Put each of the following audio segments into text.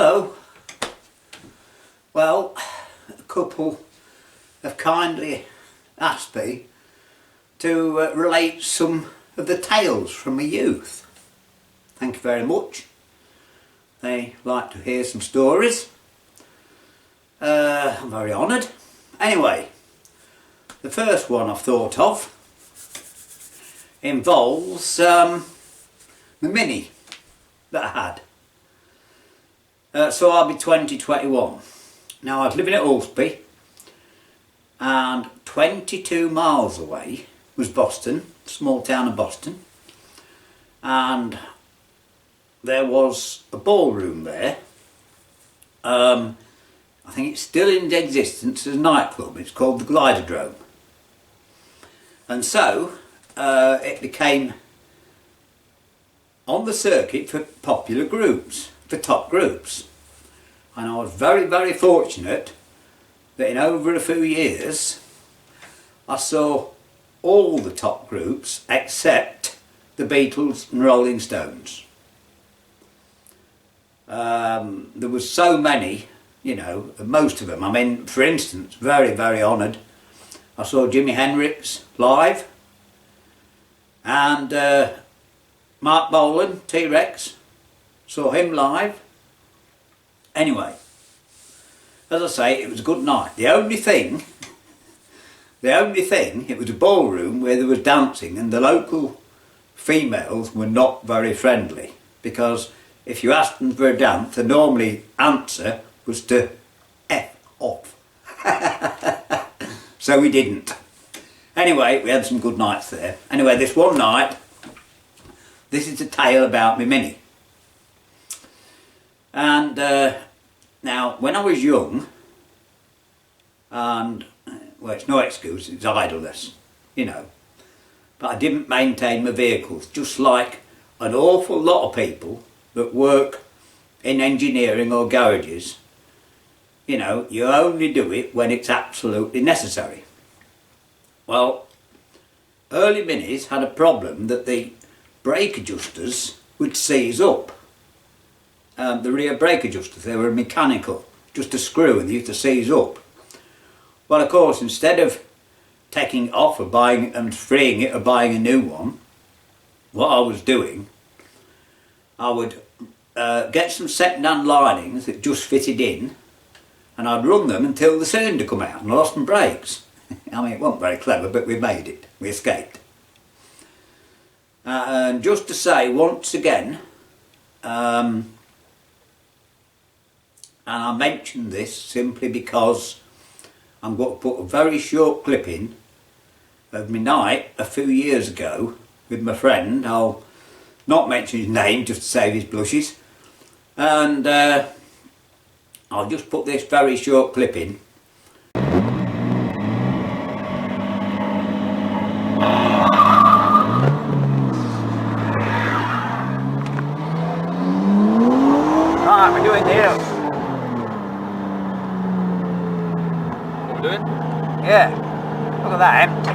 Hello. Well, a couple have kindly asked me to relate some of the tales from my youth. Thank you very much. They like to hear some stories. I'm very honoured. Anyway, the first one I've thought of involves the Mini that I had. So I'll be 2021. Now I was living at Hawksby, and 22 miles away was Boston, small town of Boston, and there was a ballroom there. I think it's still in existence as a nightclub. It's called the Gliderdrome. And so it became on the circuit for popular groups, for top groups. And I was very, very fortunate that in over a few years I saw all the top groups except the Beatles and Rolling Stones. There was so many, you know, most of them. I mean, for instance, very, very honoured, I saw Jimi Hendrix live, and Mark Bolan, T-Rex, saw him live. Anyway, as I say, it was a good night. The only thing, it was a ballroom where there was dancing, and the local females were not very friendly, because if you asked them for a dance, the normally answer was to F off. So we didn't. Anyway, we had some good nights there. Anyway, this one night, this is a tale about me Mini. And now, when I was young, and, well, it's no excuse, it's idleness, you know, but I didn't maintain my vehicles, just like an awful lot of people that work in engineering or garages. You know, you only do it when it's absolutely necessary. Well, early Minis had a problem that the brake adjusters would seize up. The rear brake adjusters, they were mechanical, just a screw, and they used to seize up. Well, of course, instead of taking it off or buying and freeing it or buying a new one, what I was doing, I would get some second-hand linings that just fitted in, and I'd run them until the cylinder come out and I lost my brakes. I mean, it wasn't very clever, but we made it. We escaped. And just to say once again, and I mention this simply because I'm going to put a very short clip in of my night a few years ago with my friend. I'll not mention his name just to save his blushes, and I'll just put this very short clip in. Right, we're doing this. What are we doing? Yeah, look at that, empty.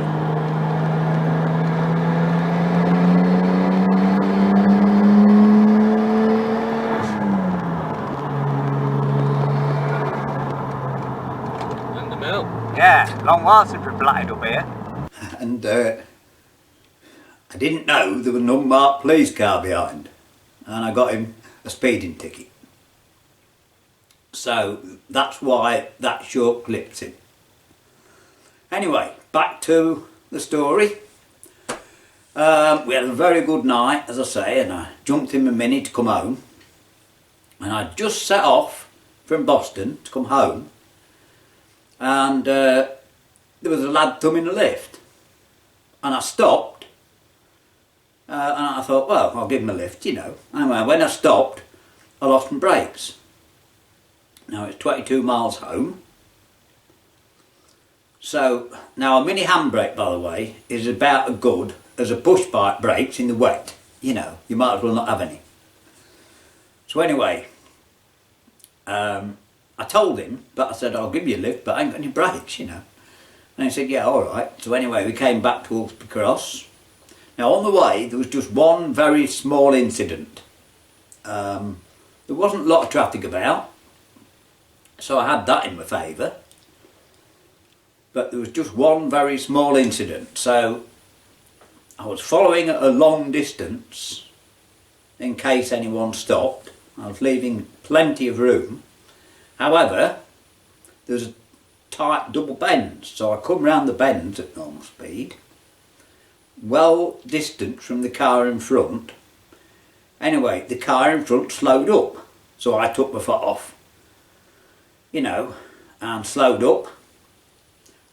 In the mill. Yeah, long while since we blatted up here. And I didn't know there was an unmarked police car behind, and I got him a speeding ticket. So that's why that short clip's in. Anyway, back to the story. We had a very good night, as I say, and I jumped in my Mini to come home. And I just set off from Boston to come home, and there was a lad thumbing the lift. And I stopped, and I thought, well, I'll give him a lift, you know. Anyway, when I stopped, I lost my brakes. Now it's 22 miles home. So, now a Mini handbrake, by the way, is about as good as a push bike brakes in the wet. You know, you might as well not have any. So anyway, I told him, but I said, I'll give you a lift, but I ain't got any brakes, you know. And he said, yeah, all right. So anyway, we came back to Hawksby Cross. Now on the way, there was just one very small incident. there wasn't a lot of traffic about, so I had that in my favour. But there was just one very small incident. So I was following at a long distance in case anyone stopped. I was leaving plenty of room. However, there was a tight double bend, so I come round the bends at normal speed, well distant from the car in front. Anyway, the car in front slowed up, so I took my foot off, you know, and slowed up,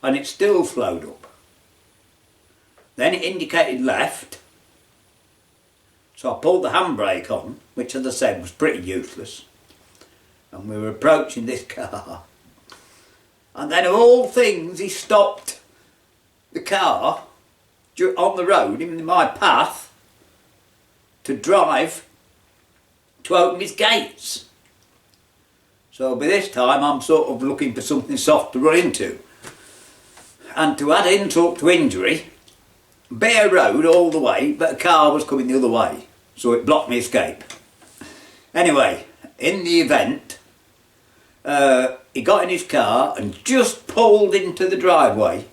and it still slowed up. Then it indicated left, so I pulled the handbrake on, which as I said was pretty useless, and we were approaching this car, and then of all things he stopped the car on the road in my path to drive to open his gates. So by this time I'm sort of looking for something soft to run into. And to add insult to injury, bare road all the way, but a car was coming the other way, so it blocked my escape. Anyway, in the event, he got in his car and just pulled into the driveway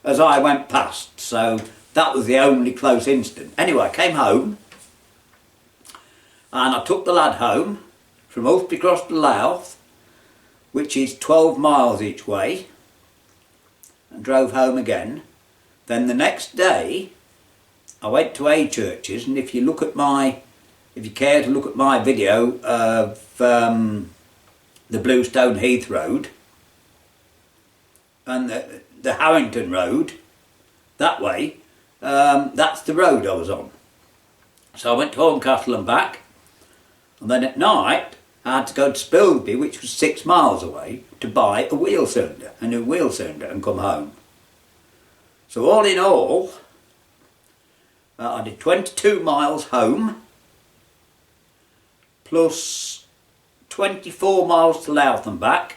as I went past, so that was the only close incident. Anyway, I came home and I took the lad home from Ulster Cross to Louth, which is 12 miles each way, and drove home again. Then the next day I went to A Churches, and if you care to look at my video of the Bluestone Heath Road and the Harrington Road, that way, that's the road I was on. So I went to Horncastle and back, and then at night I had to go to Spilsby, which was 6 miles away, to buy a new wheel cylinder, and come home. So all in all, I did 22 miles home, plus 24 miles to Louth and back,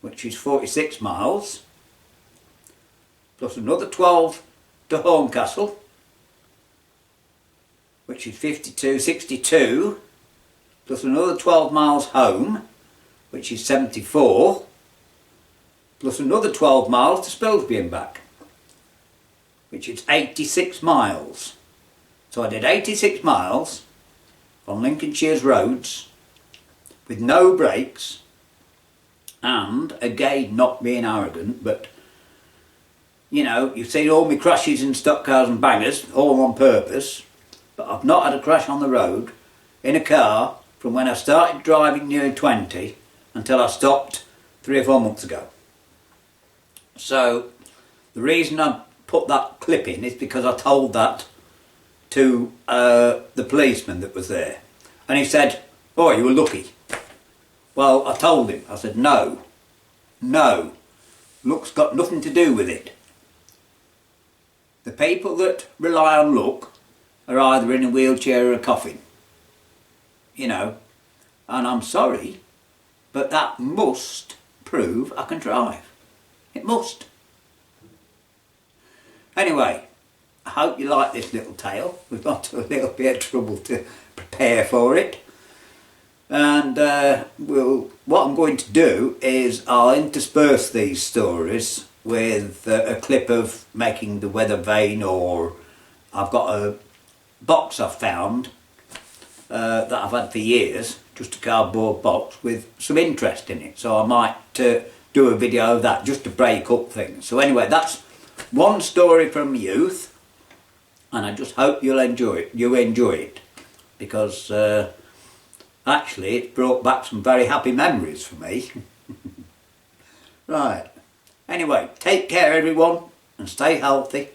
which is 46 miles, plus another 12 to Horncastle, which is 62, plus another 12 miles home, which is 74, plus another 12 miles to Spilsby and back, which is 86 miles. So I did 86 miles on Lincolnshire's roads with no brakes, and again, not being arrogant, but you know, you've seen all my crashes in stock cars and bangers, all on purpose, but I've not had a crash on the road in a car from when I started driving near 20 until I stopped 3 or 4 months ago. So the reason I put that clip in is because I told that to the policeman that was there, and he said, "Oh, you were lucky." Well, I told him, I said, no, luck's got nothing to do with it. The people that rely on luck are either in a wheelchair or a coffin, you know, and I'm sorry, but that must prove I can drive. It must. Anyway, I hope you like this little tale. We've got to a little bit of trouble to prepare for it. And what I'm going to do is I'll intersperse these stories with a clip of making the weather vane, or I've got a box I've found that I've had for years, just a cardboard box with some interest in it, so I might do a video of that just to break up things. So anyway, that's one story from youth, and I just hope you'll enjoy it, because actually it's brought back some very happy memories for me. Right, anyway, take care everyone and stay healthy.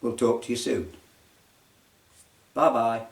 We'll talk to you soon. Bye bye.